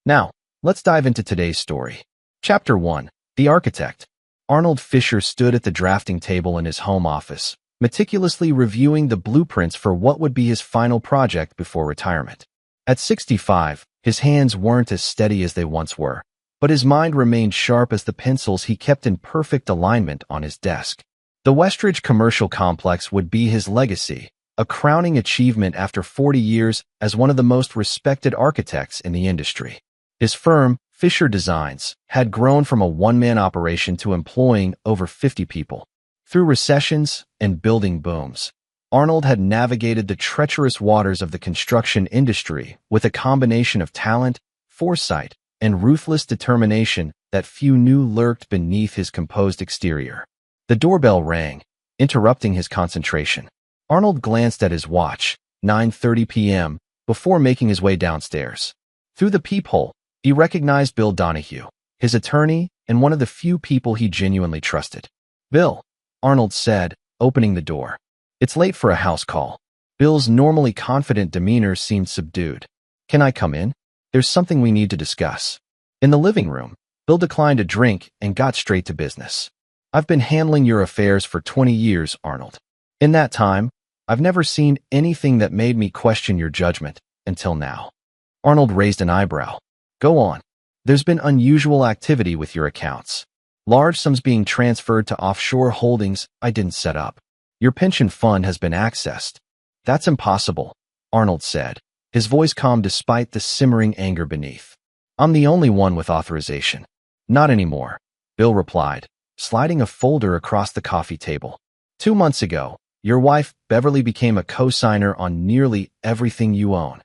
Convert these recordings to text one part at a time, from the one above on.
Now, let's dive into today's story. Chapter 1. The Architect. Arnold Fisher stood at the drafting table in his home office, meticulously reviewing the blueprints for what would be his final project before retirement. At 65, his hands weren't as steady as they once were, but his mind remained sharp as the pencils he kept in perfect alignment on his desk. The Westridge Commercial Complex would be his legacy, a crowning achievement after 40 years as one of the most respected architects in the industry. His firm, Fisher Designs, had grown from a one-man operation to employing over 50 people. Through recessions and building booms, Arnold had navigated the treacherous waters of the construction industry with a combination of talent, foresight, and ruthless determination that few knew lurked beneath his composed exterior. The doorbell rang, interrupting his concentration. Arnold glanced at his watch, 9:30 p.m., before making his way downstairs. Through the peephole, he recognized Bill Donahue, his attorney and one of the few people he genuinely trusted. "Bill," Arnold said, opening the door. "It's late for a house call." Bill's normally confident demeanor seemed subdued. "Can I come in? There's something we need to discuss." In the living room, Bill declined a drink and got straight to business. "I've been handling your affairs for 20 years, Arnold. In that time, I've never seen anything that made me question your judgment, until now." Arnold raised an eyebrow. "Go on." "There's been unusual activity with your accounts. Large sums being transferred to offshore holdings I didn't set up. Your pension fund has been accessed." "That's impossible," Arnold said, his voice calm despite the simmering anger beneath. "I'm the only one with authorization." "Not anymore," Bill replied, sliding a folder across the coffee table. 2 months ago, your wife, Beverly, became a co-signer on nearly everything you own."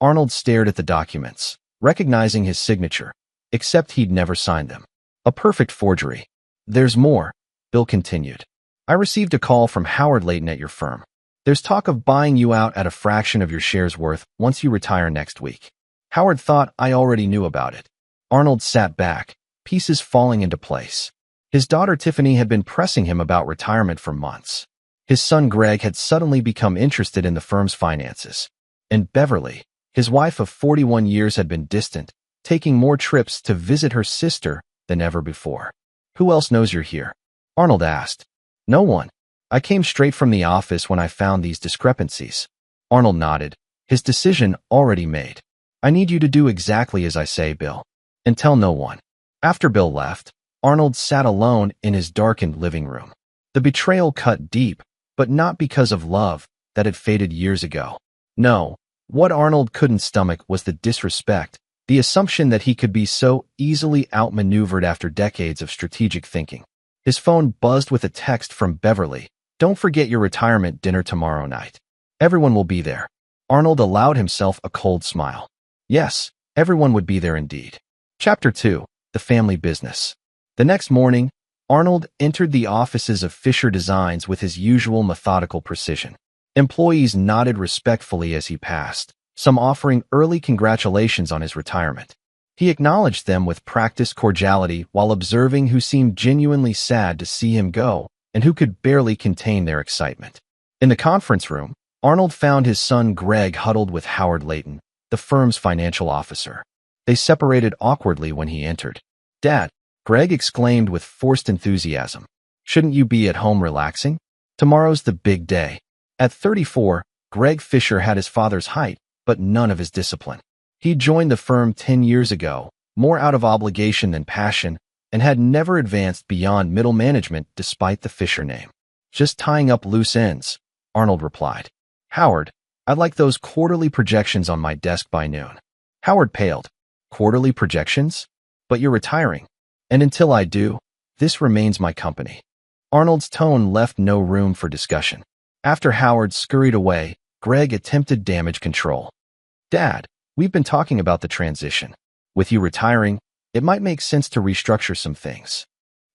Arnold stared at the documents, recognizing his signature, except he'd never signed them. A perfect forgery. "There's more," Bill continued. "I received a call from Howard Layton at your firm. There's talk of buying you out at a fraction of your shares worth once you retire next week." Howard thought I already knew about it. Arnold sat back, pieces falling into place. His daughter Tiffany had been pressing him about retirement for months. His son Greg had suddenly become interested in the firm's finances. And Beverly, his wife of 41 years, had been distant, taking more trips to visit her sister than ever before. "Who else knows you're here?" Arnold asked. "No one. I came straight from the office when I found these discrepancies." Arnold nodded, his decision already made. "I need you to do exactly as I say, Bill. And tell no one." After Bill left, Arnold sat alone in his darkened living room. The betrayal cut deep, but not because of love that had faded years ago. No, what Arnold couldn't stomach was the disrespect, the assumption that he could be so easily outmaneuvered after decades of strategic thinking. His phone buzzed with a text from Beverly. "Don't forget your retirement dinner tomorrow night. Everyone will be there." Arnold allowed himself a cold smile. Yes, everyone would be there indeed. Chapter 2. The Family Business. The next morning, Arnold entered the offices of Fisher Designs with his usual methodical precision. Employees nodded respectfully as he passed, some offering early congratulations on his retirement. He acknowledged them with practiced cordiality while observing who seemed genuinely sad to see him go and who could barely contain their excitement. In the conference room, Arnold found his son Greg huddled with Howard Layton, the firm's financial officer. They separated awkwardly when he entered. "Dad," Greg exclaimed with forced enthusiasm. "Shouldn't you be at home relaxing? Tomorrow's the big day." At 34, Greg Fisher had his father's height, but none of his discipline. He joined the firm 10 years ago, more out of obligation than passion, and had never advanced beyond middle management despite the Fisher name. "Just tying up loose ends," Arnold replied. "Howard, I'd like those quarterly projections on my desk by noon." Howard paled. "Quarterly projections? But you're retiring. And until I do, this remains my company." Arnold's tone left no room for discussion. After Howard scurried away, Greg attempted damage control. "Dad, we've been talking about the transition. With you retiring, it might make sense to restructure some things."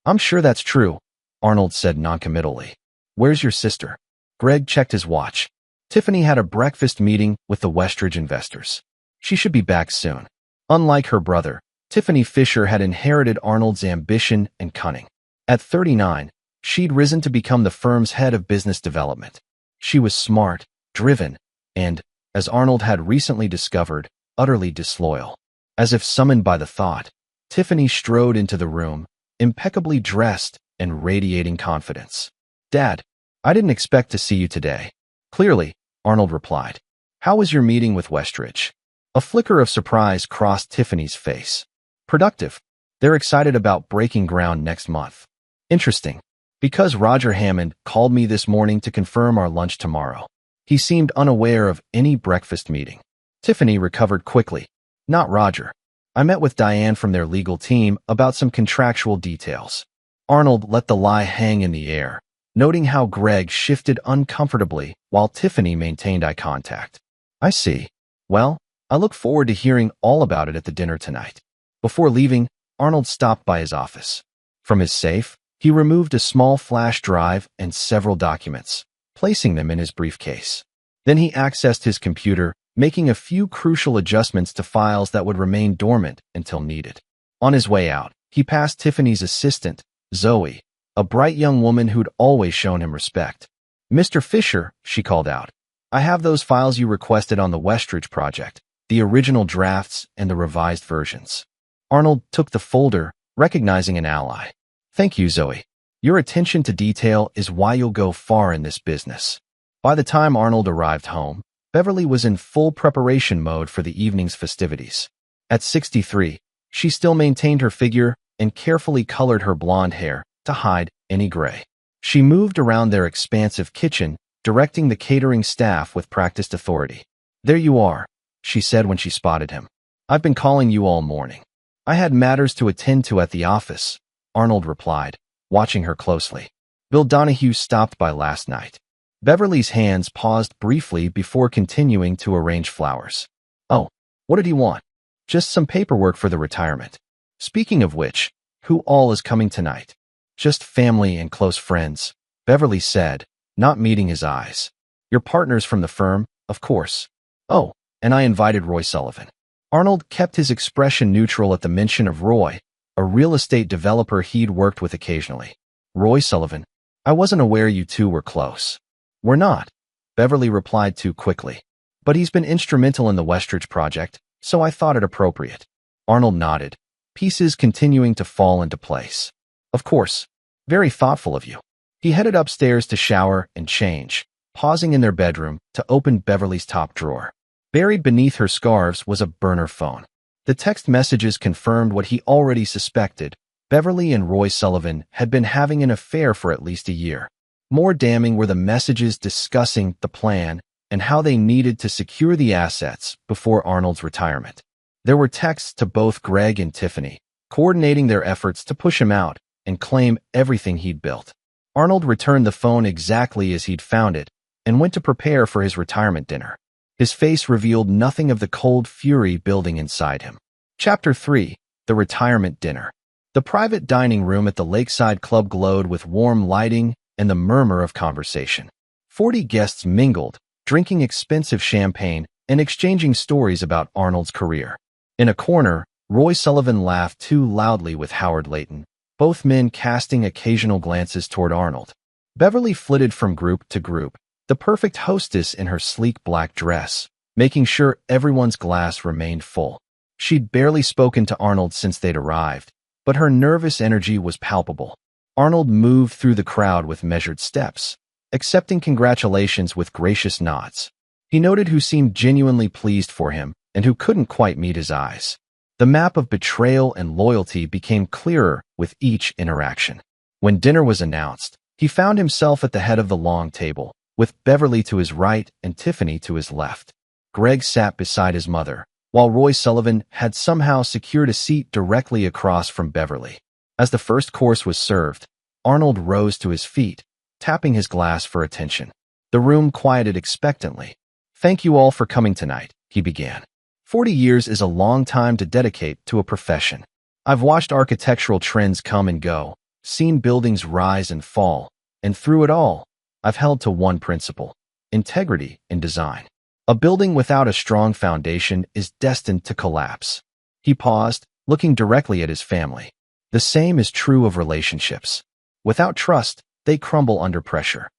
"I'm sure that's true," Arnold said noncommittally. "Where's your sister?" Greg checked his watch. "Tiffany had a breakfast meeting with the Westridge investors. She should be back soon." Unlike her brother, Tiffany Fisher had inherited Arnold's ambition and cunning. At 39, she'd risen to become the firm's head of business development. She was smart, driven, and, as Arnold had recently discovered, utterly disloyal. As if summoned by the thought, Tiffany strode into the room, impeccably dressed and radiating confidence. "Dad, I didn't expect to see you today." "Clearly," Arnold replied. "How was your meeting with Westridge?" A flicker of surprise crossed Tiffany's face. "Productive. They're excited about breaking ground next month." "Interesting. Because Roger Hammond called me this morning to confirm our lunch tomorrow." He seemed unaware of any breakfast meeting. Tiffany recovered quickly. "Not Roger. I met with Diane from their legal team about some contractual details." Arnold let the lie hang in the air, noting how Greg shifted uncomfortably while Tiffany maintained eye contact. "I see. Well, I look forward to hearing all about it at the dinner tonight." Before leaving, Arnold stopped by his office. From his safe, he removed a small flash drive and several documents, placing them in his briefcase. Then he accessed his computer, making a few crucial adjustments to files that would remain dormant until needed. On his way out, he passed Tiffany's assistant, Zoe, a bright young woman who'd always shown him respect. "Mr. Fisher," she called out, "I have those files you requested on the Westridge project, the original drafts and the revised versions." Arnold took the folder, recognizing an ally. "Thank you, Zoe. Your attention to detail is why you'll go far in this business." By the time Arnold arrived home, Beverly was in full preparation mode for the evening's festivities. At 63, she still maintained her figure and carefully colored her blonde hair to hide any gray. She moved around their expansive kitchen, directing the catering staff with practiced authority. "There you are," she said when she spotted him. "I've been calling you all morning." "I had matters to attend to at the office," Arnold replied, watching her closely. "Bill Donahue stopped by last night." Beverly's hands paused briefly before continuing to arrange flowers. "Oh, what did he want?" "Just some paperwork for the retirement." "Speaking of which, who all is coming tonight?" "Just family and close friends," Beverly said, not meeting his eyes. "Your partners from the firm, of course." "Oh, and I invited Roy Sullivan." Arnold kept his expression neutral at the mention of Roy, a real estate developer he'd worked with occasionally. "Roy Sullivan? I wasn't aware you two were close." "We're not," Beverly replied too quickly. "But he's been instrumental in the Westridge project, so I thought it appropriate." Arnold nodded, pieces continuing to fall into place. "Of course. Very thoughtful of you." He headed upstairs to shower and change, pausing in their bedroom to open Beverly's top drawer. Buried beneath her scarves was a burner phone. The text messages confirmed what he already suspected. Beverly and Roy Sullivan had been having an affair for at least a year. More damning were the messages discussing the plan and how they needed to secure the assets before Arnold's retirement. There were texts to both Greg and Tiffany, coordinating their efforts to push him out and claim everything he'd built. Arnold returned the phone exactly as he'd found it and went to prepare for his retirement dinner. His face revealed nothing of the cold fury building inside him. Chapter 3: The Retirement Dinner. The private dining room at the Lakeside Club glowed with warm lighting and the murmur of conversation. 40 guests mingled, drinking expensive champagne and exchanging stories about Arnold's career. In a corner, Roy Sullivan laughed too loudly with Howard Layton, both men casting occasional glances toward Arnold. Beverly flitted from group to group, the perfect hostess in her sleek black dress, making sure everyone's glass remained full. She'd barely spoken to Arnold since they'd arrived, but her nervous energy was palpable. Arnold moved through the crowd with measured steps, accepting congratulations with gracious nods. He noted who seemed genuinely pleased for him and who couldn't quite meet his eyes. The map of betrayal and loyalty became clearer with each interaction. When dinner was announced, he found himself at the head of the long table, with Beverly to his right and Tiffany to his left. Greg sat beside his mother, while Roy Sullivan had somehow secured a seat directly across from Beverly. As the first course was served, Arnold rose to his feet, tapping his glass for attention. The room quieted expectantly. "Thank you all for coming tonight," he began. 40 years is a long time to dedicate to a profession. I've watched architectural trends come and go, seen buildings rise and fall, and through it all, I've held to one principle: integrity in design. A building without a strong foundation is destined to collapse. He paused, looking directly at his family. The same is true of relationships. Without trust, they crumble under pressure.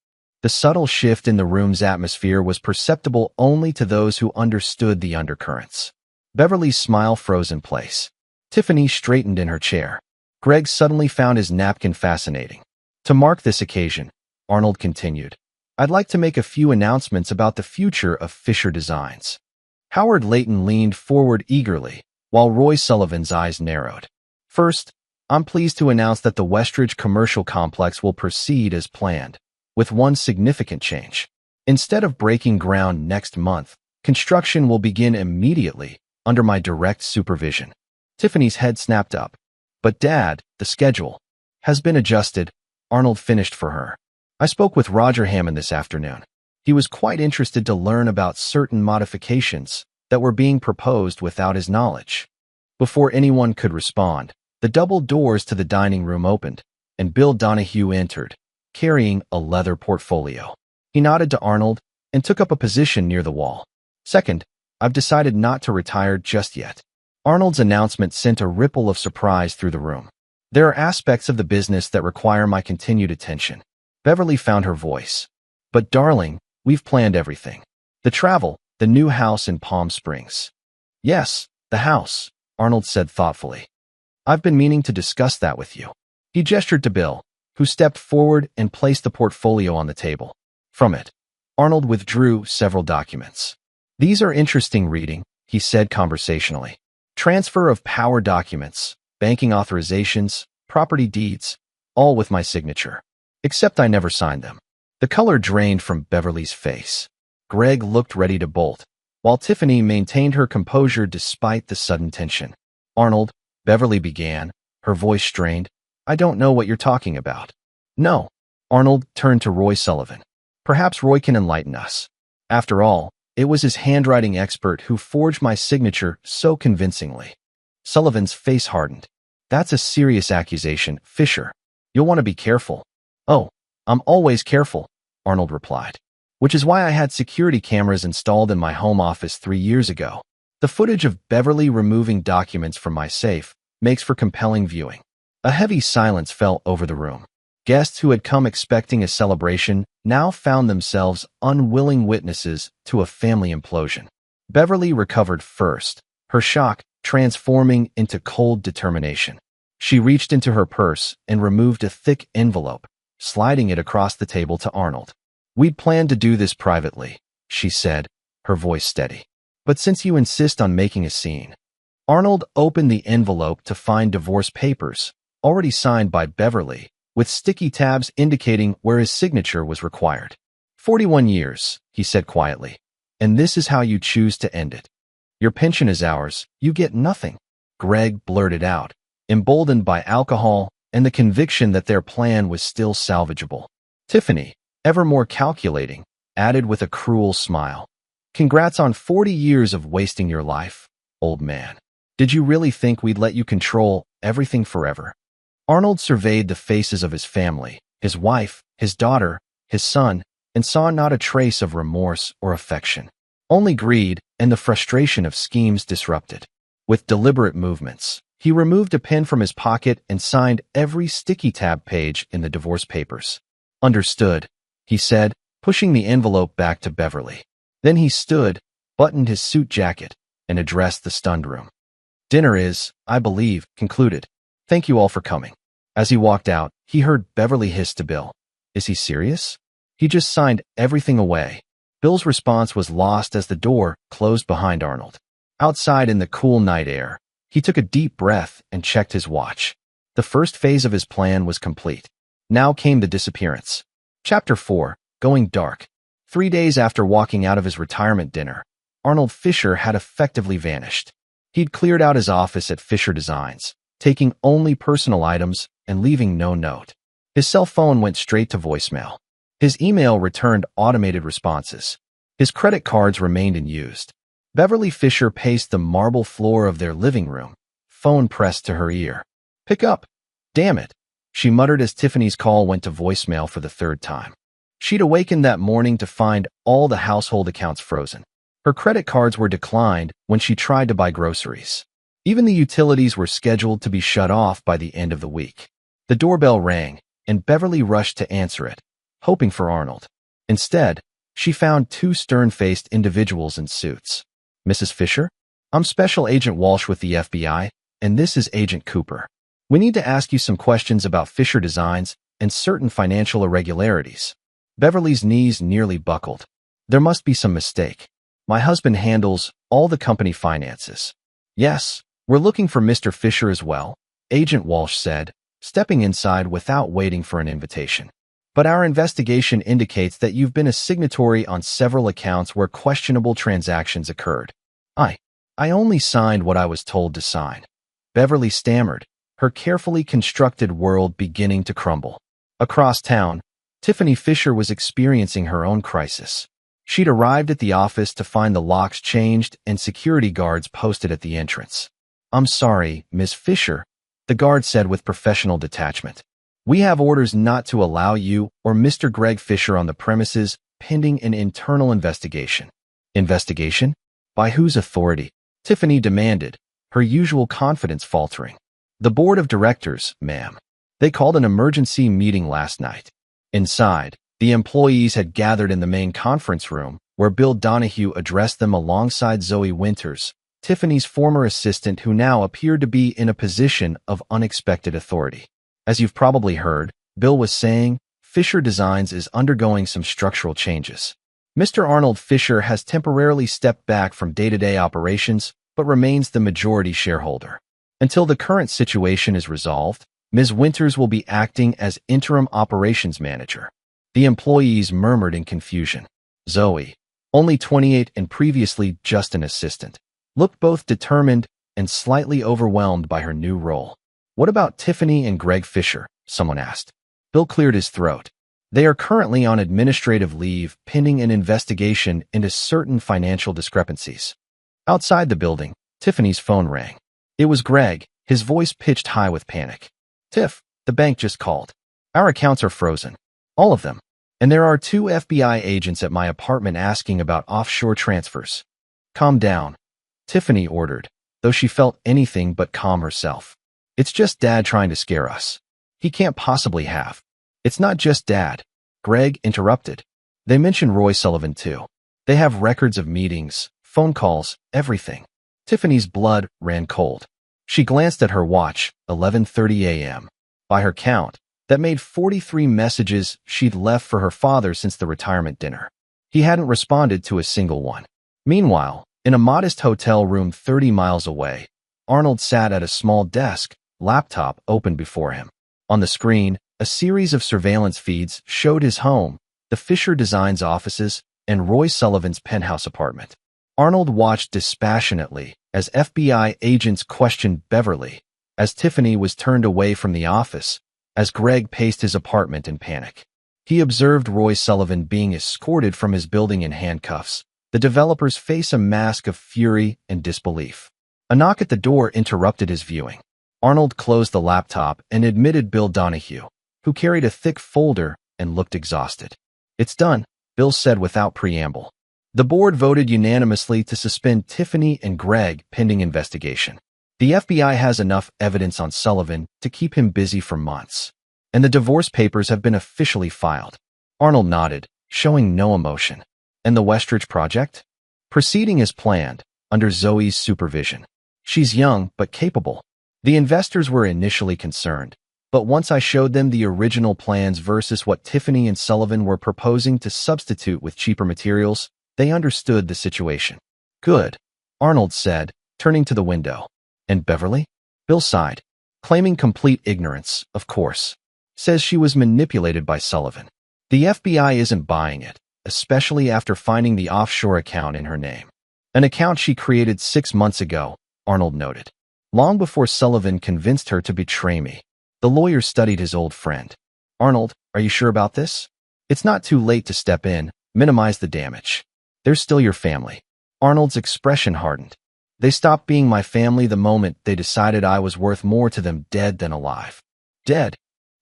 The subtle shift in the room's atmosphere was perceptible only to those who understood the undercurrents. Beverly's smile froze in place. Tiffany straightened in her chair. Greg suddenly found his napkin fascinating. To mark this occasion, Arnold continued, I'd like to make a few announcements about the future of Fisher Designs. Howard Layton leaned forward eagerly, while Roy Sullivan's eyes narrowed. First, I'm pleased to announce that the Westridge Commercial Complex will proceed as planned, with one significant change. Instead of breaking ground next month, construction will begin immediately under my direct supervision. Tiffany's head snapped up. But Dad, the schedule has been adjusted, Arnold finished for her. I spoke with Roger Hammond this afternoon. He was quite interested to learn about certain modifications that were being proposed without his knowledge. Before anyone could respond, the double doors to the dining room opened, and Bill Donahue entered, carrying a leather portfolio. He nodded to Arnold and took up a position near the wall. Second, I've decided not to retire just yet. Arnold's announcement sent a ripple of surprise through the room. There are aspects of the business that require my continued attention. Beverly found her voice. But darling, we've planned everything. The travel, the new house in Palm Springs. Yes, the house, Arnold said thoughtfully. I've been meaning to discuss that with you. He gestured to Bill, who stepped forward and placed the portfolio on the table. From it, Arnold withdrew several documents. These are interesting reading, he said conversationally. Transfer of power documents, banking authorizations, property deeds, all with my signature. Except I never signed them. The color drained from Beverly's face. Greg looked ready to bolt, while Tiffany maintained her composure despite the sudden tension. Arnold, Beverly began, her voice strained. I don't know what you're talking about. No. Arnold turned to Roy Sullivan. Perhaps Roy can enlighten us. After all, it was his handwriting expert who forged my signature so convincingly. Sullivan's face hardened. That's a serious accusation, Fisher. You'll want to be careful. Oh, I'm always careful, Arnold replied. Which is why I had security cameras installed in my home office 3 years ago. The footage of Beverly removing documents from my safe makes for compelling viewing. A heavy silence fell over the room. Guests who had come expecting a celebration now found themselves unwilling witnesses to a family implosion. Beverly recovered first, her shock transforming into cold determination. She reached into her purse and removed a thick envelope, sliding it across the table to Arnold. We'd planned to do this privately, she said, her voice steady. But since you insist on making a scene. Arnold opened the envelope to find divorce papers, already signed by Beverly, with sticky tabs indicating where his signature was required. 41 years, he said quietly. And this is how you choose to end it. Your pension is ours, you get nothing. Greg blurted out, emboldened by alcohol and the conviction that their plan was still salvageable. Tiffany, ever more calculating, added with a cruel smile. Congrats on 40 years of wasting your life, old man. Did you really think we'd let you control everything forever? Arnold surveyed the faces of his family, his wife, his daughter, his son, and saw not a trace of remorse or affection. Only greed and the frustration of schemes disrupted. With deliberate movements, he removed a pen from his pocket and signed every sticky tab page in the divorce papers. Understood, he said, pushing the envelope back to Beverly. Then he stood, buttoned his suit jacket, and addressed the stunned room. Dinner is, I believe, concluded. Thank you all for coming. As he walked out, he heard Beverly hiss to Bill. Is he serious? He just signed everything away. Bill's response was lost as the door closed behind Arnold. Outside in the cool night air, he took a deep breath and checked his watch. The first phase of his plan was complete. Now came the disappearance. Chapter 4, Going Dark. 3 days after walking out of his retirement dinner, Arnold Fisher had effectively vanished. He'd cleared out his office at Fisher Designs, taking only personal items and leaving no note. His cell phone went straight to voicemail. His email returned automated responses. His credit cards remained unused. Beverly Fisher paced the marble floor of their living room, phone pressed to her ear. Pick up. Damn it, she muttered as Tiffany's call went to voicemail for the third time. She'd awakened that morning to find all the household accounts frozen. Her credit cards were declined when she tried to buy groceries. Even the utilities were scheduled to be shut off by the end of the week. The doorbell rang, and Beverly rushed to answer it, hoping for Arnold. Instead, she found two stern-faced individuals in suits. Mrs. Fisher? I'm Special Agent Walsh with the FBI, and this is Agent Cooper. We need to ask you some questions about Fisher Designs and certain financial irregularities. Beverly's knees nearly buckled. There must be some mistake. My husband handles all the company finances. Yes, we're looking for Mr. Fisher as well, Agent Walsh said, stepping inside without waiting for an invitation. But our investigation indicates that you've been a signatory on several accounts where questionable transactions occurred. I only signed what I was told to sign. Beverly stammered, her carefully constructed world beginning to crumble. Across town, Tiffany Fisher was experiencing her own crisis. She'd arrived at the office to find the locks changed and security guards posted at the entrance. "I'm sorry, Ms. Fisher," the guard said with professional detachment. "We have orders not to allow you or Mr. Greg Fisher on the premises pending an internal investigation." Investigation? By whose authority? Tiffany demanded, her usual confidence faltering. "The board of directors, ma'am. They called an emergency meeting last night." Inside, the employees had gathered in the main conference room, where Bill Donahue addressed them alongside Zoe Winters, Tiffany's former assistant who now appeared to be in a position of unexpected authority. "As you've probably heard," Bill was saying, "Fisher Designs is undergoing some structural changes. Mr. Arnold Fisher has temporarily stepped back from day-to-day operations, but remains the majority shareholder. Until the current situation is resolved, Ms. Winters will be acting as interim operations manager." The employees murmured in confusion. Zoe, only 28 and previously just an assistant, looked both determined and slightly overwhelmed by her new role. "What about Tiffany and Greg Fisher?" someone asked. Bill cleared his throat. "They are currently on administrative leave pending an investigation into certain financial discrepancies." Outside the building, Tiffany's phone rang. It was Greg, his voice pitched high with panic. "Tiff, the bank just called. Our accounts are frozen. All of them. And there are 2 FBI agents at my apartment asking about offshore transfers." "Calm down," Tiffany ordered, though she felt anything but calm herself. "It's just Dad trying to scare us. He can't possibly have." "It's not just Dad," Greg interrupted. "They mention Roy Sullivan too. They have records of meetings, phone calls, everything." Tiffany's blood ran cold. She glanced at her watch, 11:30 a.m. By her count, that made 43 messages she'd left for her father since the retirement dinner. He hadn't responded to a single one. Meanwhile, in a modest hotel room 30 miles away, Arnold sat at a small desk, laptop open before him. On the screen, a series of surveillance feeds showed his home, the Fisher Designs offices, and Roy Sullivan's penthouse apartment. Arnold watched dispassionately as FBI agents questioned Beverly, as Tiffany was turned away from the office, as Greg paced his apartment in panic. He observed Roy Sullivan being escorted from his building in handcuffs, the developer's face a mask of fury and disbelief. A knock at the door interrupted his viewing. Arnold closed the laptop and admitted Bill Donahue, who carried a thick folder and looked exhausted. "It's done," Bill said without preamble. "The board voted unanimously to suspend Tiffany and Greg pending investigation. The FBI has enough evidence on Sullivan to keep him busy for months. And the divorce papers have been officially filed." Arnold nodded, showing no emotion. "And the Westridge project?" "Proceeding as planned, under Zoe's supervision. She's young but capable." The investors were initially concerned, but once I showed them the original plans versus what Tiffany and Sullivan were proposing to substitute with cheaper materials, they understood the situation. "Good," Arnold said, turning to the window. "And Beverly?" Bill sighed. "Claiming complete ignorance, of course. Says she was manipulated by Sullivan. The FBI isn't buying it, especially after finding the offshore account in her name. An account she created 6 months ago," Arnold noted. "Long before Sullivan convinced her to betray me." The lawyer studied his old friend. "Arnold, are you sure about this? It's not too late to step in, minimize the damage. They're still your family." Arnold's expression hardened. "They stopped being my family the moment they decided I was worth more to them dead than alive." "Dead?"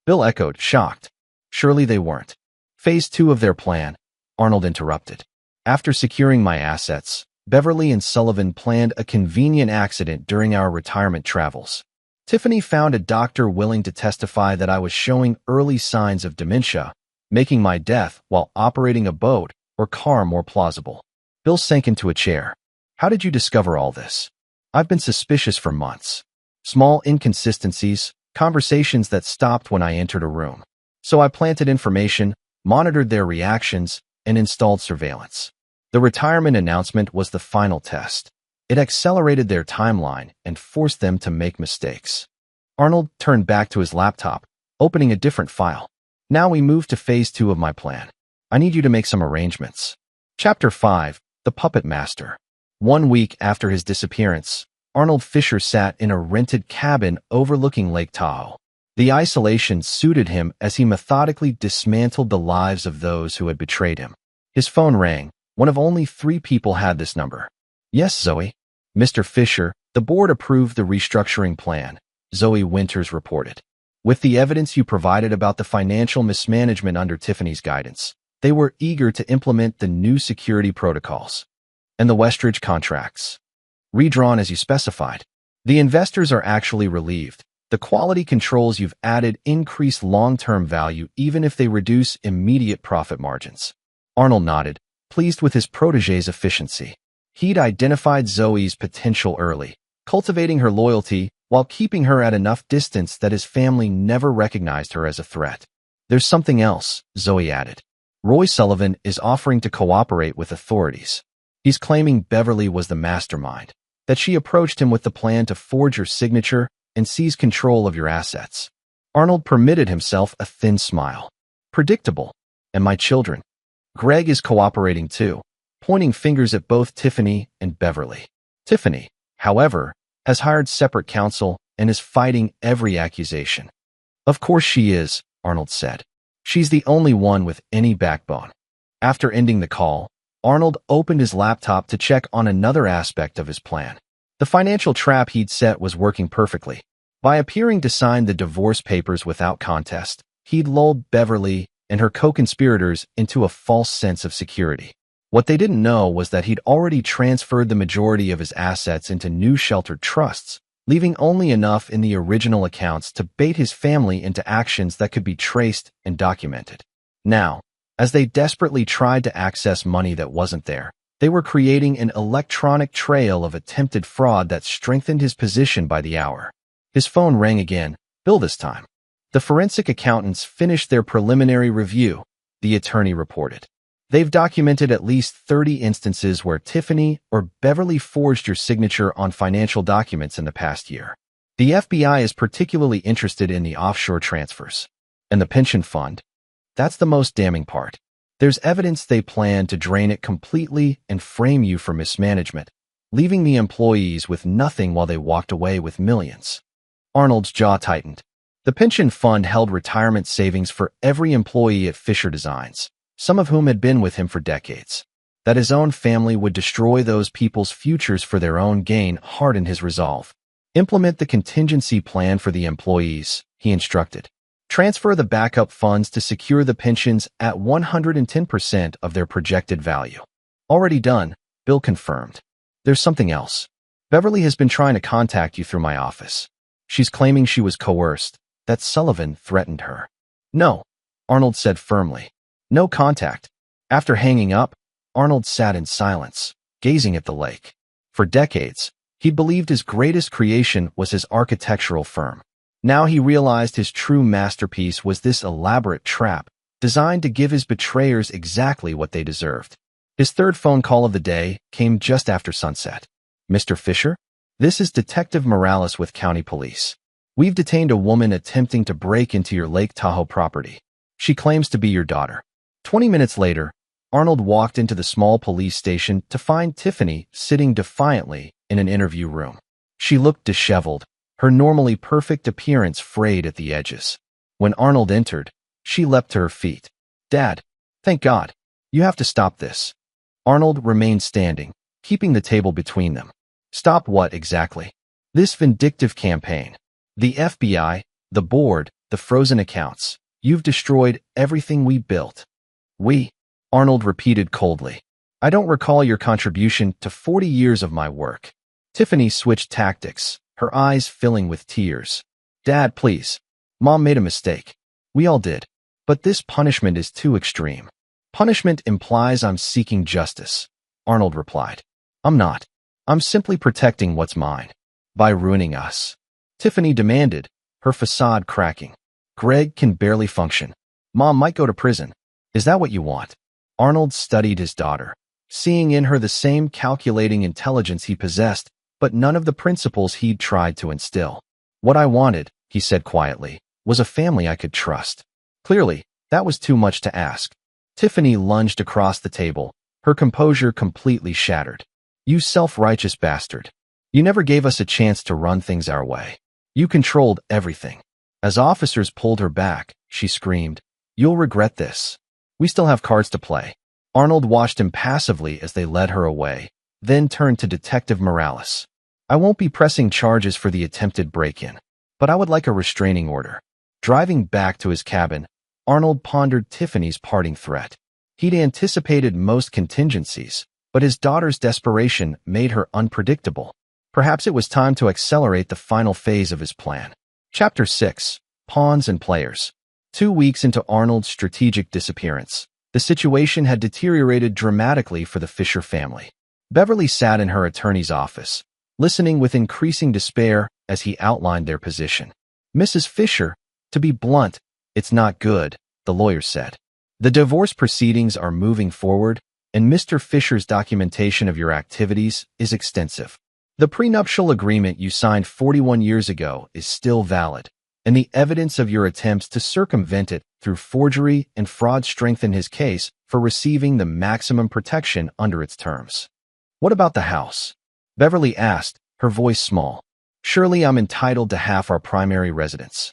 Bill echoed, shocked. "Surely they weren't." "Phase 2 of their plan," Arnold interrupted. "After securing my assets, Beverly and Sullivan planned a convenient accident during our retirement travels. Tiffany found a doctor willing to testify that I was showing early signs of dementia, making my death while operating a boat or car more plausible." Bill sank into a chair. "How did you discover all this?" I've been suspicious for months. Small inconsistencies, conversations that stopped when I entered a room. So I planted information, monitored their reactions, and installed surveillance. The retirement announcement was the final test. It accelerated their timeline and forced them to make mistakes. Arnold turned back to his laptop, opening a different file. Now we move to phase 2 of my plan. I need you to make some arrangements. Chapter 5, The Puppet Master. 1 week after his disappearance, Arnold Fisher sat in a rented cabin overlooking Lake Tahoe. The isolation suited him as he methodically dismantled the lives of those who had betrayed him. His phone rang. One of only 3 people had this number. Yes, Zoe. Mr. Fisher, the board approved the restructuring plan, Zoe Winters reported. With the evidence you provided about the financial mismanagement under Tiffany's guidance, they were eager to implement the new security protocols. And the Westridge contracts. Redrawn as you specified. The investors are actually relieved. The quality controls you've added increase long-term value even if they reduce immediate profit margins. Arnold nodded, pleased with his protégé's efficiency. He'd identified Zoe's potential early, cultivating her loyalty while keeping her at enough distance that his family never recognized her as a threat. There's something else, Zoe added. Roy Sullivan is offering to cooperate with authorities. He's claiming Beverly was the mastermind, that she approached him with the plan to forge your signature and seize control of your assets. Arnold permitted himself a thin smile. Predictable. And my children. Greg is cooperating too, pointing fingers at both Tiffany and Beverly. Tiffany, however, has hired separate counsel and is fighting every accusation. Of course she is, Arnold said. She's the only one with any backbone. After ending the call, Arnold opened his laptop to check on another aspect of his plan. The financial trap he'd set was working perfectly. By appearing to sign the divorce papers without contest, he'd lulled Beverly and her co-conspirators into a false sense of security. What they didn't know was that he'd already transferred the majority of his assets into new sheltered trusts, leaving only enough in the original accounts to bait his family into actions that could be traced and documented. Now, as they desperately tried to access money that wasn't there, they were creating an electronic trail of attempted fraud that strengthened his position by the hour. His phone rang again, Bill this time. The forensic accountants finished their preliminary review, the attorney reported. They've documented at least 30 instances where Tiffany or Beverly forged your signature on financial documents in the past year. The FBI is particularly interested in the offshore transfers. And the pension fund? That's the most damning part. There's evidence they plan to drain it completely and frame you for mismanagement, leaving the employees with nothing while they walked away with millions. Arnold's jaw tightened. The pension fund held retirement savings for every employee at Fisher Designs, some of whom had been with him for decades. That his own family would destroy those people's futures for their own gain hardened his resolve. Implement the contingency plan for the employees, he instructed. Transfer the backup funds to secure the pensions at 110% of their projected value. Already done, Bill confirmed. There's something else. Beverly has been trying to contact you through my office. She's claiming she was coerced, that Sullivan threatened her. No, Arnold said firmly. No contact. After hanging up, Arnold sat in silence, gazing at the lake. For decades, he believed his greatest creation was his architectural firm. Now he realized his true masterpiece was this elaborate trap, designed to give his betrayers exactly what they deserved. His third phone call of the day came just after sunset. Mr. Fisher? This is Detective Morales with County Police. We've detained a woman attempting to break into your Lake Tahoe property. She claims to be your daughter. 20 minutes later, Arnold walked into the small police station to find Tiffany sitting defiantly in an interview room. She looked disheveled, her normally perfect appearance frayed at the edges. When Arnold entered, she leapt to her feet. Dad, thank God. You have to stop this. Arnold remained standing, keeping the table between them. Stop what exactly? This vindictive campaign. The FBI, the board, the frozen accounts. You've destroyed everything we built. We, Arnold repeated coldly. I don't recall your contribution to 40 years of my work. Tiffany switched tactics, her eyes filling with tears. Dad, please. Mom made a mistake. We all did. But this punishment is too extreme. Punishment implies I'm seeking justice, Arnold replied. I'm not. I'm simply protecting what's mine. By ruining us. Tiffany demanded, her facade cracking. Greg can barely function. Mom might go to prison. Is that what you want? Arnold studied his daughter, seeing in her the same calculating intelligence he possessed, but none of the principles he'd tried to instill. What I wanted, he said quietly, was a family I could trust. Clearly, that was too much to ask. Tiffany lunged across the table, her composure completely shattered. You self-righteous bastard. You never gave us a chance to run things our way. You controlled everything. As officers pulled her back, she screamed, "You'll regret this. We still have cards to play." Arnold watched impassively as they led her away, then turned to Detective Morales. "I won't be pressing charges for the attempted break-in, but I would like a restraining order." Driving back to his cabin, Arnold pondered Tiffany's parting threat. He'd anticipated most contingencies, but his daughter's desperation made her unpredictable. Perhaps it was time to accelerate the final phase of his plan. Chapter 6. Pawns and Players. 2 weeks into Arnold's strategic disappearance, the situation had deteriorated dramatically for the Fisher family. Beverly sat in her attorney's office, listening with increasing despair as he outlined their position. "Mrs. Fisher, to be blunt, it's not good," the lawyer said. "The divorce proceedings are moving forward, and Mr. Fisher's documentation of your activities is extensive. The prenuptial agreement you signed 41 years ago is still valid, and the evidence of your attempts to circumvent it through forgery and fraud strengthen his case for receiving the maximum protection under its terms." "What about the house?" Beverly asked, her voice small. "Surely I'm entitled to half our primary residence."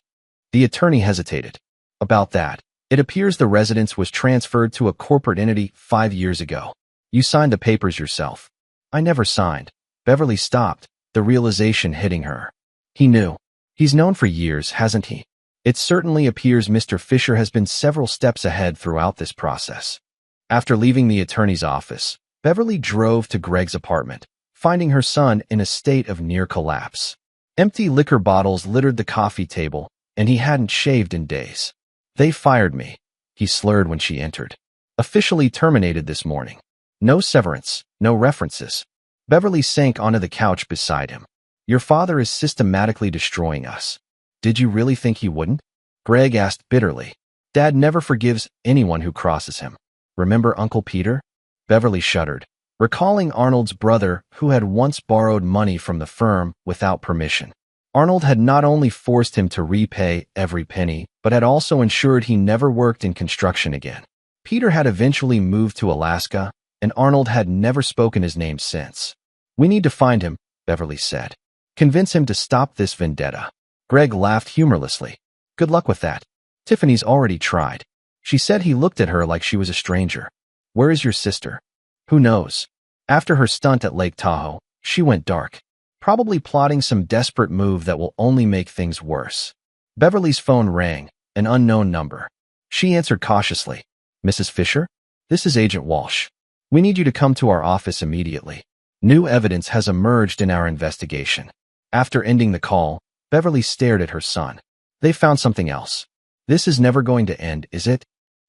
The attorney hesitated. "About that, it appears the residence was transferred to a corporate entity 5 years ago. You signed the papers yourself." "I never signed." Beverly stopped, the realization hitting her. He knew. He's known for years, hasn't he? It certainly appears Mr. Fisher has been several steps ahead throughout this process. After leaving the attorney's office, Beverly drove to Greg's apartment, finding her son in a state of near collapse. Empty liquor bottles littered the coffee table, and he hadn't shaved in days. "They fired me," he slurred when she entered. "Officially terminated this morning. No severance, no references." Beverly sank onto the couch beside him. "Your father is systematically destroying us." "Did you really think he wouldn't?" Greg asked bitterly. "Dad never forgives anyone who crosses him. Remember Uncle Peter?" Beverly shuddered, recalling Arnold's brother who had once borrowed money from the firm without permission. Arnold had not only forced him to repay every penny, but had also ensured he never worked in construction again. Peter had eventually moved to Alaska, and Arnold had never spoken his name since. "We need to find him," Beverly said. "Convince him to stop this vendetta." Greg laughed humorlessly. "Good luck with that. Tiffany's already tried." She said he looked at her like she was a stranger. "Where is your sister?" "Who knows?" After her stunt at Lake Tahoe, she went dark, probably plotting some desperate move that will only make things worse. Beverly's phone rang, an unknown number. She answered cautiously. "Mrs. Fisher? This is Agent Walsh. We need you to come to our office immediately. New evidence has emerged in our investigation." After ending the call, Beverly stared at her son. "They found something else. This is never going to end, is it?"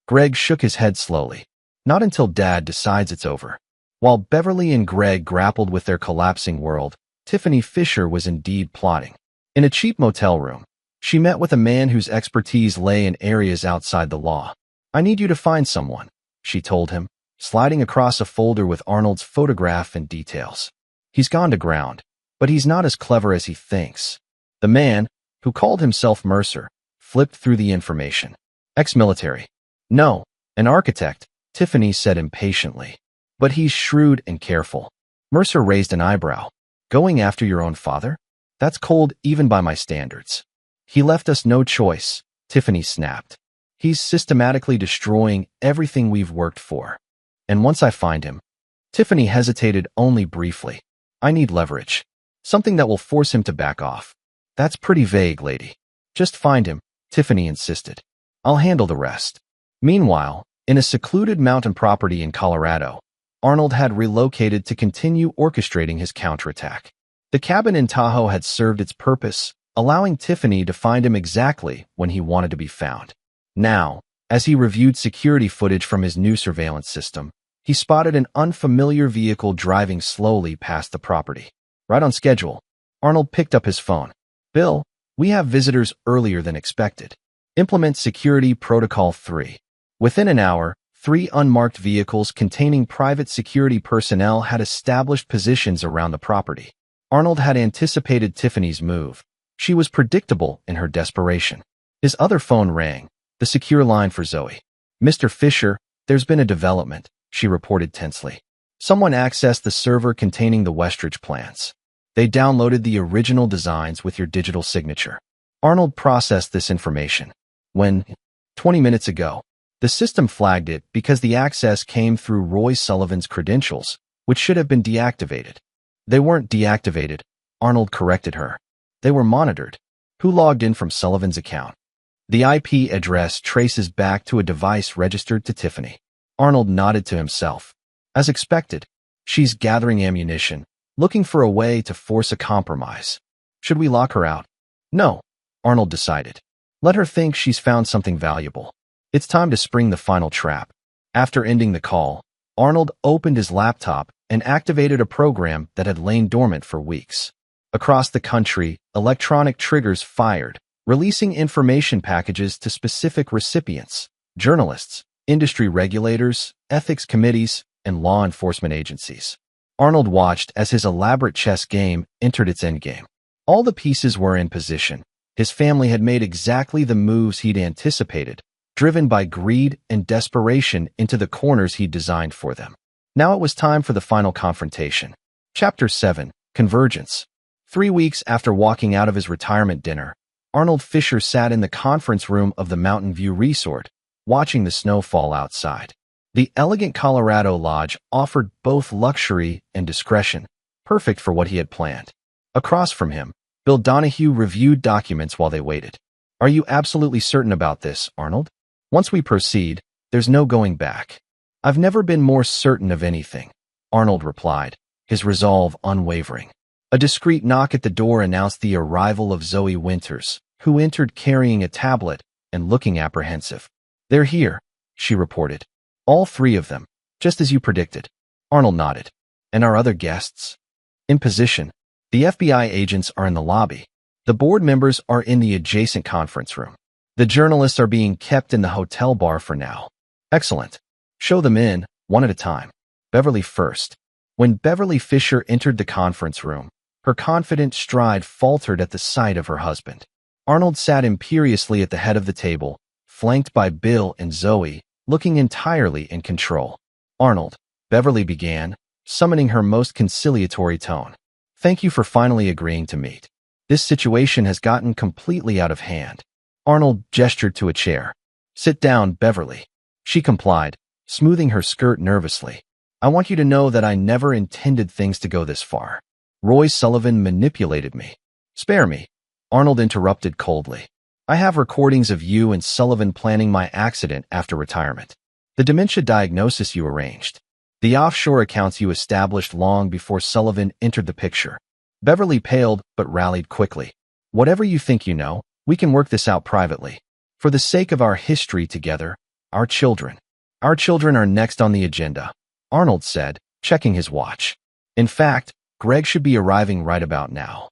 Greg shook his head slowly. "Not until Dad decides it's over." While Beverly and Greg grappled with their collapsing world, Tiffany Fisher was indeed plotting. In a cheap motel room, she met with a man whose expertise lay in areas outside the law. "I need you to find someone," she told him, sliding across a folder with Arnold's photograph and details. "He's gone to ground, but he's not as clever as he thinks." The man, who called himself Mercer, flipped through the information. "Ex-military." "No, an architect," Tiffany said impatiently. "But he's shrewd and careful." Mercer raised an eyebrow. "Going after your own father? That's cold even by my standards." "He left us no choice," Tiffany snapped. "He's systematically destroying everything we've worked for. And once I find him..." Tiffany hesitated only briefly. "I need leverage. Something that will force him to back off." "That's pretty vague, lady." "Just find him," Tiffany insisted. "I'll handle the rest." Meanwhile, in a secluded mountain property in Colorado, Arnold had relocated to continue orchestrating his counterattack. The cabin in Tahoe had served its purpose, allowing Tiffany to find him exactly when he wanted to be found. Now, as he reviewed security footage from his new surveillance system, he spotted an unfamiliar vehicle driving slowly past the property. Right on schedule, Arnold picked up his phone. "Bill, we have visitors earlier than expected. Implement Security Protocol 3. Within an hour, 3 unmarked vehicles containing private security personnel had established positions around the property. Arnold had anticipated Tiffany's move. She was predictable in her desperation. His other phone rang, the secure line for Zoe. "Mr. Fisher, there's been a development," she reported tensely. "Someone accessed the server containing the Westridge plans. They downloaded the original designs with your digital signature." Arnold processed this information. When, 20 minutes ago, the system flagged it because the access came through Roy Sullivan's credentials, which should have been deactivated. "They weren't deactivated," Arnold corrected her. "They were monitored." "Who logged in from Sullivan's account?" "The IP address traces back to a device registered to Tiffany." Arnold nodded to himself. As expected, she's gathering ammunition, looking for a way to force a compromise. "Should we lock her out?" "No," Arnold decided. "Let her think she's found something valuable. It's time to spring the final trap." After ending the call, Arnold opened his laptop and activated a program that had lain dormant for weeks. Across the country, electronic triggers fired, releasing information packages to specific recipients: journalists, industry regulators, ethics committees, and law enforcement agencies. Arnold watched as his elaborate chess game entered its endgame. All the pieces were in position. His family had made exactly the moves he'd anticipated, driven by greed and desperation into the corners he'd designed for them. Now it was time for the final confrontation. Chapter 7: Convergence. 3 weeks after walking out of his retirement dinner, Arnold Fisher sat in the conference room of the Mountain View Resort, watching the snow fall outside. The elegant Colorado Lodge offered both luxury and discretion, perfect for what he had planned. Across from him, Bill Donahue reviewed documents while they waited. "Are you absolutely certain about this, Arnold? Once we proceed, there's no going back." "I've never been more certain of anything," Arnold replied, his resolve unwavering. A discreet knock at the door announced the arrival of Zoe Winters, who entered carrying a tablet and looking apprehensive. "They're here," she reported. "All 3 of them, just as you predicted." Arnold nodded. "And our other guests?" "In position. The FBI agents are in the lobby. The board members are in the adjacent conference room. The journalists are being kept in the hotel bar for now." "Excellent. Show them in, one at a time. Beverly first." When Beverly Fisher entered the conference room, her confident stride faltered at the sight of her husband. Arnold sat imperiously at the head of the table, flanked by Bill and Zoe, looking entirely in control. "Arnold," Beverly began, summoning her most conciliatory tone. "Thank you for finally agreeing to meet. This situation has gotten completely out of hand." Arnold gestured to a chair. "Sit down, Beverly." She complied, smoothing her skirt nervously. "I want you to know that I never intended things to go this far. Roy Sullivan manipulated me." "Spare me," Arnold interrupted coldly. "I have recordings of you and Sullivan planning my accident after retirement. The dementia diagnosis you arranged. The offshore accounts you established long before Sullivan entered the picture." Beverly paled but rallied quickly. "Whatever you think you know, we can work this out privately. For the sake of our history together, our children. Our children are next on the agenda," Arnold said, checking his watch. "In fact, Greg should be arriving right about now."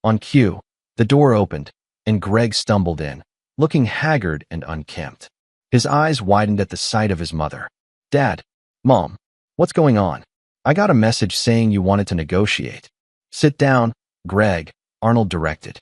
On cue, the door opened, and Greg stumbled in, looking haggard and unkempt. His eyes widened at the sight of his mother. "Dad, Mom, what's going on? I got a message saying you wanted to negotiate." "Sit down, Greg," Arnold directed.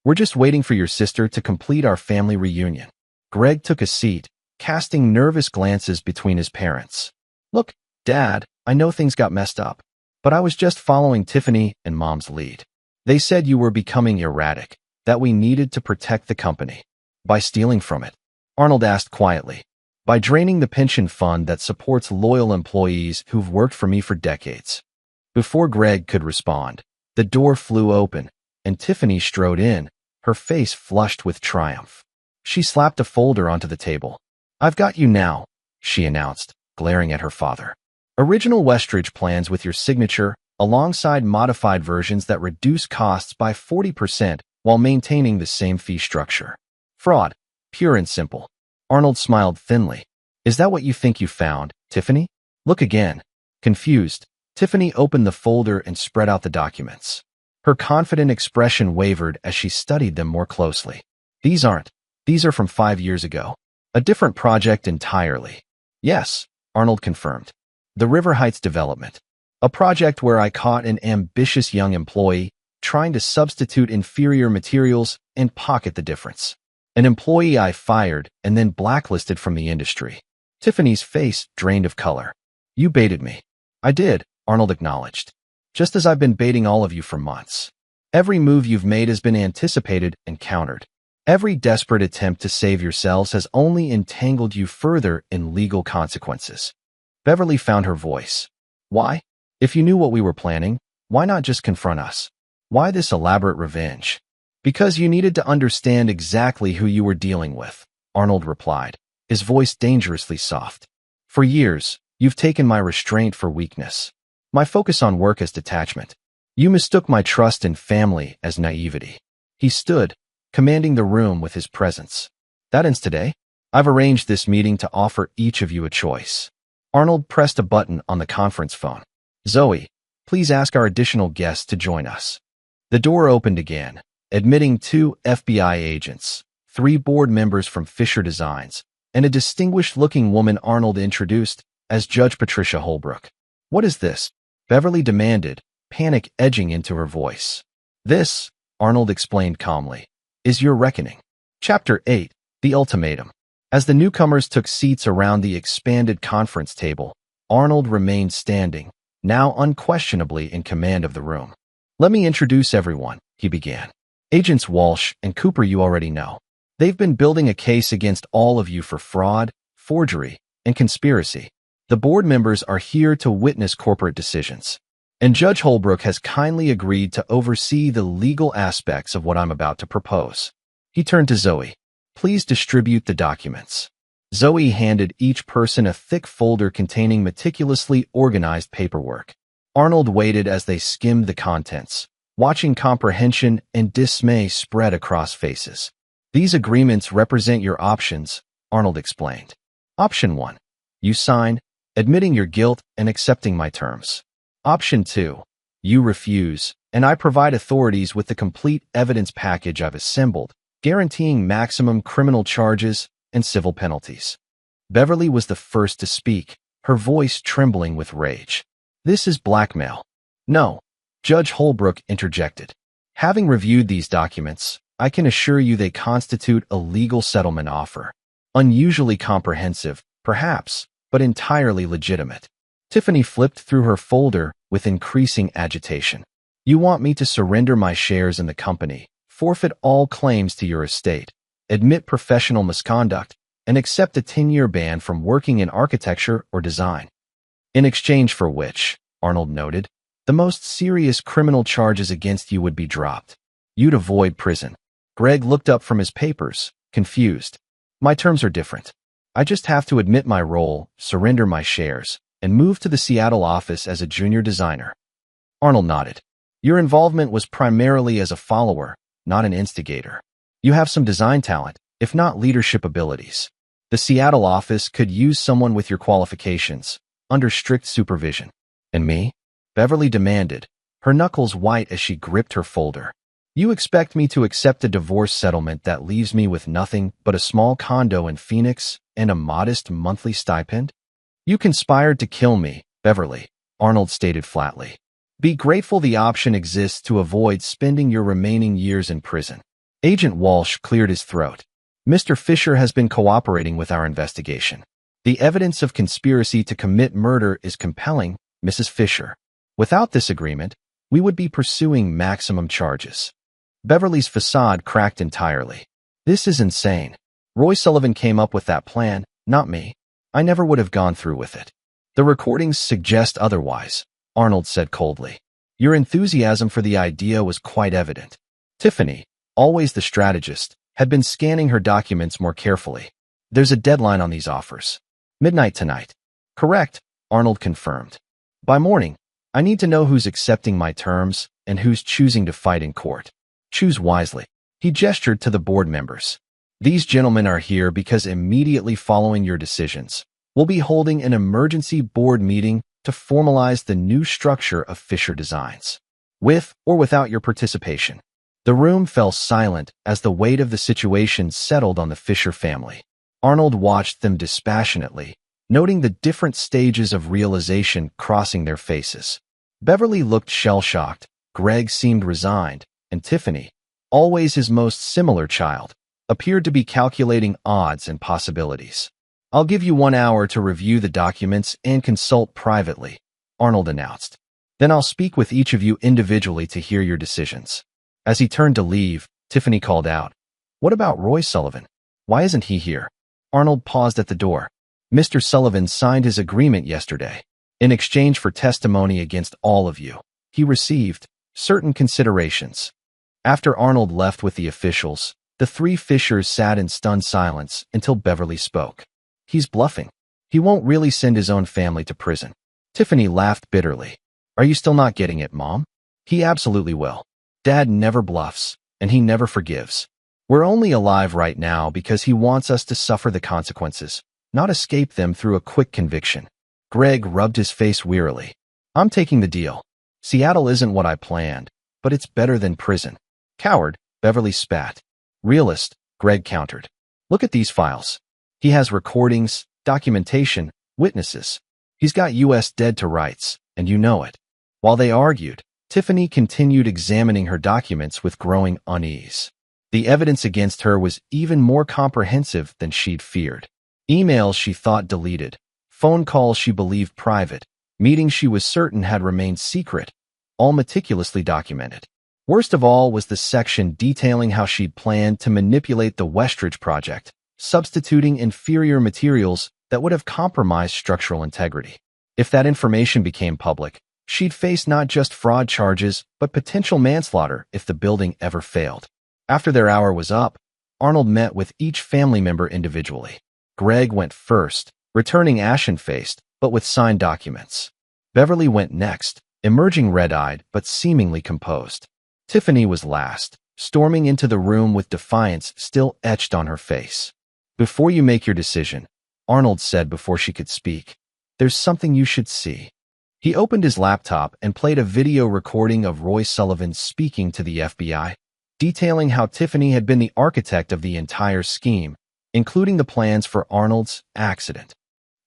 "We're just waiting for your sister to complete our family reunion." Greg took a seat, casting nervous glances between his parents. "Look, Dad, I know things got messed up, but I was just following Tiffany and Mom's lead. They said you were becoming erratic, that we needed to protect the company." "By stealing from it?" Arnold asked quietly. "By draining the pension fund that supports loyal employees who've worked for me for decades." Before Greg could respond, the door flew open, and Tiffany strode in, her face flushed with triumph. She slapped a folder onto the table. "I've got you now," she announced, glaring at her father. "Original Westridge plans with your signature, alongside modified versions that reduce costs by 40% while maintaining the same fee structure. Fraud, pure and simple." Arnold smiled thinly. "Is that what you think you found, Tiffany?" Look again. Confused, Tiffany opened the folder and spread out the documents. Her confident expression wavered as she studied them more closely. These aren't. These are from 5 years ago. A different project entirely. Yes, Arnold confirmed. The River Heights development. A project where I caught an ambitious young employee trying to substitute inferior materials and pocket the difference. An employee I fired and then blacklisted from the industry. Tiffany's face drained of color. You baited me. I did, Arnold acknowledged. Just as I've been baiting all of you for months. Every move you've made has been anticipated and countered. Every desperate attempt to save yourselves has only entangled you further in legal consequences. Beverly found her voice. Why? If you knew what we were planning, why not just confront us? Why this elaborate revenge? Because you needed to understand exactly who you were dealing with, Arnold replied, his voice dangerously soft. For years, you've taken my restraint for weakness. My focus on work as detachment. You mistook my trust in family as naivety. He stood, commanding the room with his presence. That ends today. I've arranged this meeting to offer each of you a choice. Arnold pressed a button on the conference phone. Zoe, please ask our additional guests to join us. The door opened again, admitting 2 FBI agents, 3 board members from Fisher Designs, and a distinguished-looking woman Arnold introduced as Judge Patricia Holbrook. What is this? Beverly demanded, panic edging into her voice. This, Arnold explained calmly, is your reckoning. Chapter 8, The Ultimatum. As the newcomers took seats around the expanded conference table, Arnold remained standing, now unquestionably in command of the room. Let me introduce everyone, he began. Agents Walsh and Cooper you already know. They've been building a case against all of you for fraud, forgery, and conspiracy. The board members are here to witness corporate decisions. And Judge Holbrook has kindly agreed to oversee the legal aspects of what I'm about to propose. He turned to Zoe. Please distribute the documents. Zoe handed each person a thick folder containing meticulously organized paperwork. Arnold waited as they skimmed the contents, watching comprehension and dismay spread across faces. These agreements represent your options, Arnold explained. Option 1. You sign, admitting your guilt and accepting my terms. Option 2. You refuse, and I provide authorities with the complete evidence package I've assembled, guaranteeing maximum criminal charges and civil penalties. Beverly was the first to speak, her voice trembling with rage. This is blackmail. No, Judge Holbrook interjected. Having reviewed these documents, I can assure you they constitute a legal settlement offer. Unusually comprehensive, perhaps, but entirely legitimate. Tiffany flipped through her folder with increasing agitation. You want me to surrender my shares in the company, forfeit all claims to your estate, admit professional misconduct, and accept a 10-year ban from working in architecture or design. In exchange for which, Arnold noted, the most serious criminal charges against you would be dropped. You'd avoid prison. Greg looked up from his papers, confused. My terms are different. I just have to admit my role, surrender my shares, and move to the Seattle office as a junior designer. Arnold nodded. Your involvement was primarily as a follower, not an instigator. You have some design talent, if not leadership abilities. The Seattle office could use someone with your qualifications, under strict supervision. And me? Beverly demanded, her knuckles white as she gripped her folder. You expect me to accept a divorce settlement that leaves me with nothing but a small condo in Phoenix and a modest monthly stipend? You conspired to kill me, Beverly, Arnold stated flatly. Be grateful the option exists to avoid spending your remaining years in prison. Agent Walsh cleared his throat. Mr. Fisher has been cooperating with our investigation. The evidence of conspiracy to commit murder is compelling, Mrs. Fisher. Without this agreement, we would be pursuing maximum charges. Beverly's facade cracked entirely. This is insane. Roy Sullivan came up with that plan, not me. I never would have gone through with it. The recordings suggest otherwise, Arnold said coldly. Your enthusiasm for the idea was quite evident. Tiffany, always the strategist, had been scanning her documents more carefully. There's a deadline on these offers. Midnight tonight. Correct, Arnold confirmed. By morning, I need to know who's accepting my terms and who's choosing to fight in court. Choose wisely. He gestured to the board members. These gentlemen are here because immediately following your decisions, We'll be holding an emergency board meeting to formalize the new structure of Fisher Designs. With or without your participation. The room fell silent as the weight of the situation settled on the Fisher family. Arnold watched them dispassionately, noting the different stages of realization crossing their faces. Beverly looked shell-shocked, Greg seemed resigned, and Tiffany, always his most similar child, appeared to be calculating odds and possibilities. "I'll give you 1 hour to review the documents and consult privately," Arnold announced. "Then I'll speak with each of you individually to hear your decisions." As he turned to leave, Tiffany called out, "What about Roy Sullivan? Why isn't he here?" Arnold paused at the door. "Mr. Sullivan signed his agreement yesterday. In exchange for testimony against all of you, he received certain considerations." After Arnold left with the officials, the three Fishers sat in stunned silence until Beverly spoke. "He's bluffing. He won't really send his own family to prison." Tiffany laughed bitterly. "Are you still not getting it, Mom? He absolutely will. Dad never bluffs, and he never forgives. We're only alive right now because he wants us to suffer the consequences, not escape them through a quick conviction." Greg rubbed his face wearily. "I'm taking the deal. Seattle isn't what I planned, but it's better than prison." "Coward," Beverly spat. "Realist," Greg countered. "Look at these files. He has recordings, documentation, witnesses. He's got U.S. dead to rights, and you know it." While they argued, Tiffany continued examining her documents with growing unease. The evidence against her was even more comprehensive than she'd feared. Emails she thought deleted, phone calls she believed private, meetings she was certain had remained secret, all meticulously documented. Worst of all was the section detailing how she'd planned to manipulate the Westridge project, substituting inferior materials that would have compromised structural integrity. If that information became public, she'd face not just fraud charges, but potential manslaughter if the building ever failed. After their hour was up, Arnold met with each family member individually. Greg went first, returning ashen-faced, but with signed documents. Beverly went next, emerging red-eyed but seemingly composed. Tiffany was last, storming into the room with defiance still etched on her face. "Before you make your decision," Arnold said before she could speak, "there's something you should see." He opened his laptop and played a video recording of Roy Sullivan speaking to the FBI, detailing how Tiffany had been the architect of the entire scheme, including the plans for Arnold's accident.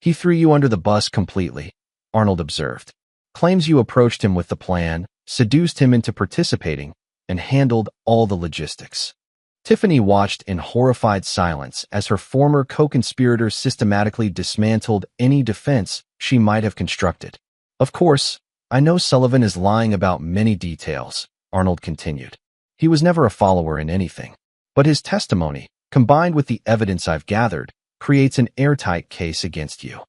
"He threw you under the bus completely," Arnold observed. "Claims you approached him with the plan, seduced him into participating, and handled all the logistics." Tiffany watched in horrified silence as her former co-conspirator systematically dismantled any defense she might have constructed. "Of course, I know Sullivan is lying about many details," Arnold continued. "He was never a follower in anything. But his testimony, combined with the evidence I've gathered, creates an airtight case against you."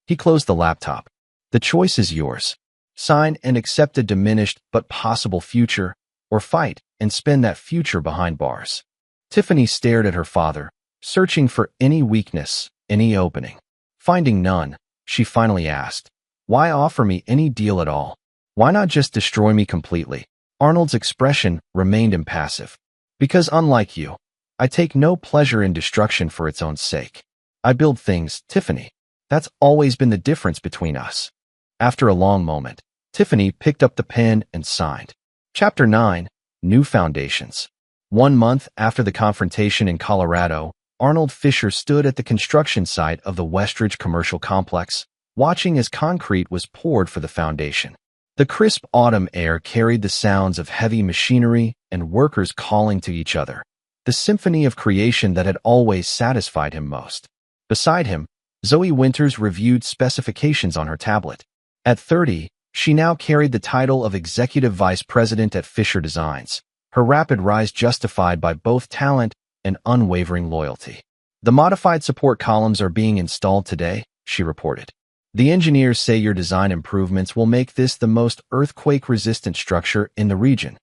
He closed the laptop. "The choice is yours. Sign and accept a diminished but possible future, or fight and spend that future behind bars." Tiffany stared at her father, searching for any weakness, any opening. Finding none, she finally asked, "Why offer me any deal at all? Why not just destroy me completely?" Arnold's expression remained impassive. "Because unlike you, I take no pleasure in destruction for its own sake. I build things, Tiffany. That's always been the difference between us." After a long moment, Tiffany picked up the pen and signed. Chapter 9, New Foundations. 1 month after the confrontation in Colorado, Arnold Fisher stood at the construction site of the Westridge commercial complex, watching as concrete was poured for the foundation. The crisp autumn air carried the sounds of heavy machinery and workers calling to each other, the symphony of creation that had always satisfied him most. Beside him, Zoe Winters reviewed specifications on her tablet. At 30, she now carried the title of Executive Vice President at Fisher Designs, her rapid rise justified by both talent and unwavering loyalty. "The modified support columns are being installed today," she reported. "The engineers say your design improvements will make this the most earthquake-resistant structure in the region."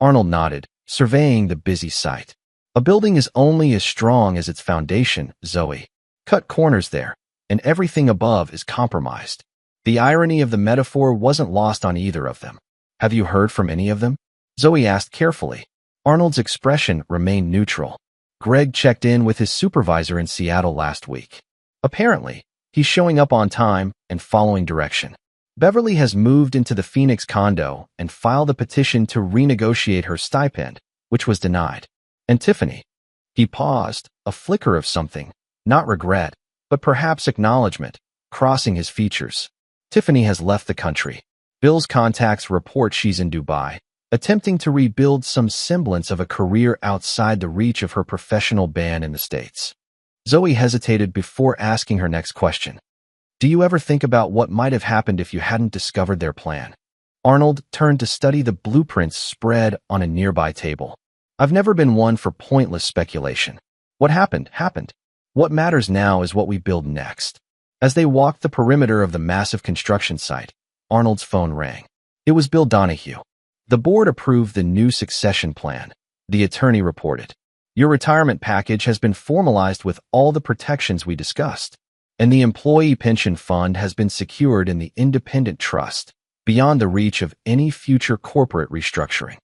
Arnold nodded, surveying the busy site. "A building is only as strong as its foundation, Zoe. Cut corners there, and everything above is compromised." The irony of the metaphor wasn't lost on either of them. "Have you heard from any of them?" Zoe asked carefully. Arnold's expression remained neutral. "Greg checked in with his supervisor in Seattle last week. Apparently, He's showing up on time and following direction. Beverly has moved into the Phoenix condo and filed a petition to renegotiate her stipend, which was denied. And Tiffany? He paused, a flicker of something, not regret, but perhaps acknowledgement, crossing his features. Tiffany has left the country. Bill's contacts report she's in Dubai, attempting to rebuild some semblance of a career outside the reach of her professional ban in the States. Zoe hesitated before asking her next question. Do you ever think about what might have happened if you hadn't discovered their plan? Arnold turned to study the blueprints spread on a nearby table. I've never been one for pointless speculation. What happened, happened. What matters now is what we build next. As they walked the perimeter of the massive construction site, Arnold's phone rang. It was Bill Donahue. The board approved the new succession plan, the attorney reported. Your retirement package has been formalized with all the protections we discussed, and the employee pension fund has been secured in the independent trust, beyond the reach of any future corporate restructuring.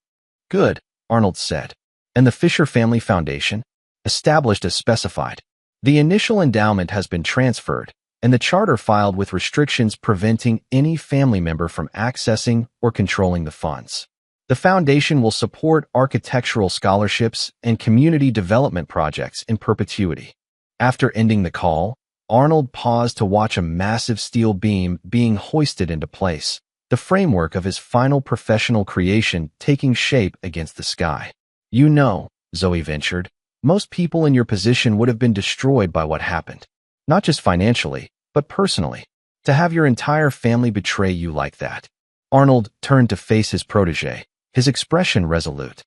Good, Arnold said. And the Fisher Family Foundation? Established as specified. The initial endowment has been transferred, and the charter filed with restrictions preventing any family member from accessing or controlling the funds. The foundation will support architectural scholarships and community development projects in perpetuity. After ending the call, Arnold paused to watch a massive steel beam being hoisted into place, the framework of his final professional creation taking shape against the sky. You know, Zoe ventured, most people in your position would have been destroyed by what happened. Not just financially, but personally. To have your entire family betray you like that. Arnold turned to face his protege, his expression resolute.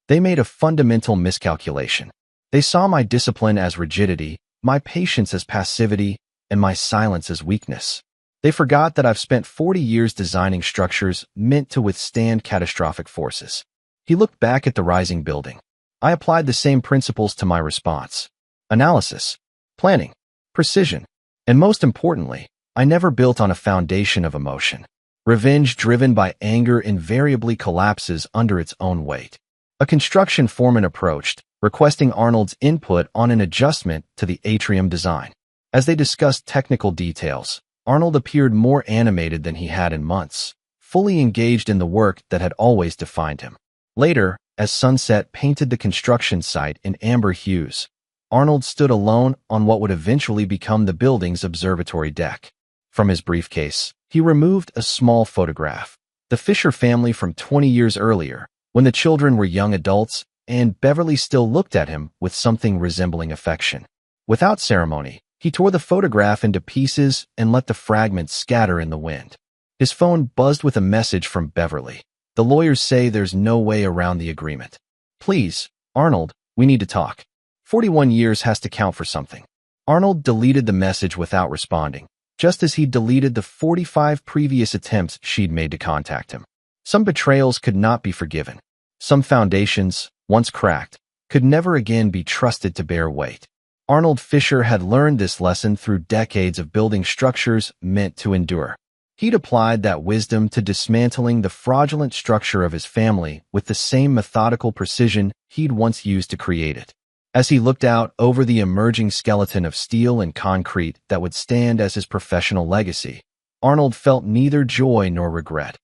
They made a fundamental miscalculation. They saw my discipline as rigidity, my patience as passivity, and my silence as weakness. They forgot that I've spent 40 years designing structures meant to withstand catastrophic forces. He looked back at the rising building. I applied the same principles to my response. Analysis, planning, precision, and most importantly, I never built on a foundation of emotion. Revenge driven by anger invariably collapses under its own weight. A construction foreman approached, requesting Arnold's input on an adjustment to the atrium design. As they discussed technical details, Arnold appeared more animated than he had in months, fully engaged in the work that had always defined him. Later, as sunset painted the construction site in amber hues, Arnold stood alone on what would eventually become the building's observatory deck. From his briefcase, he removed a small photograph, the Fisher family from 20 years earlier, when the children were young adults, and Beverly still looked at him with something resembling affection. Without ceremony, he tore the photograph into pieces and let the fragments scatter in the wind. His phone buzzed with a message from Beverly. The lawyers say there's no way around the agreement. Please, Arnold, we need to talk. 41 years has to count for something. Arnold deleted the message without responding, just as he deleted the 45 previous attempts she'd made to contact him. Some betrayals could not be forgiven. Some foundations, once cracked, could never again be trusted to bear weight. Arnold Fisher had learned this lesson through decades of building structures meant to endure. He'd applied that wisdom to dismantling the fraudulent structure of his family with the same methodical precision he'd once used to create it. As he looked out over the emerging skeleton of steel and concrete that would stand as his professional legacy, Arnold felt neither joy nor regret.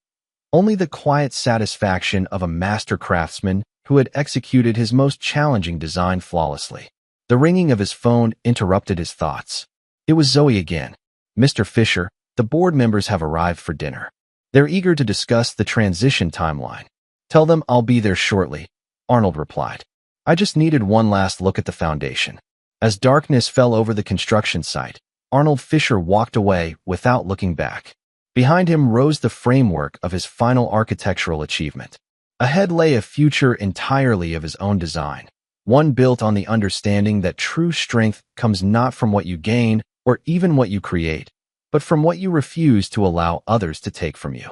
Only the quiet satisfaction of a master craftsman who had executed his most challenging design flawlessly. The ringing of his phone interrupted his thoughts. It was Zoe again. Mr. Fisher, the board members have arrived for dinner. They're eager to discuss the transition timeline. Tell them I'll be there shortly, Arnold replied. I just needed one last look at the foundation. As darkness fell over the construction site, Arnold Fisher walked away without looking back. Behind him rose the framework of his final architectural achievement. Ahead lay a future entirely of his own design, one built on the understanding that true strength comes not from what you gain or even what you create, but from what you refuse to allow others to take from you.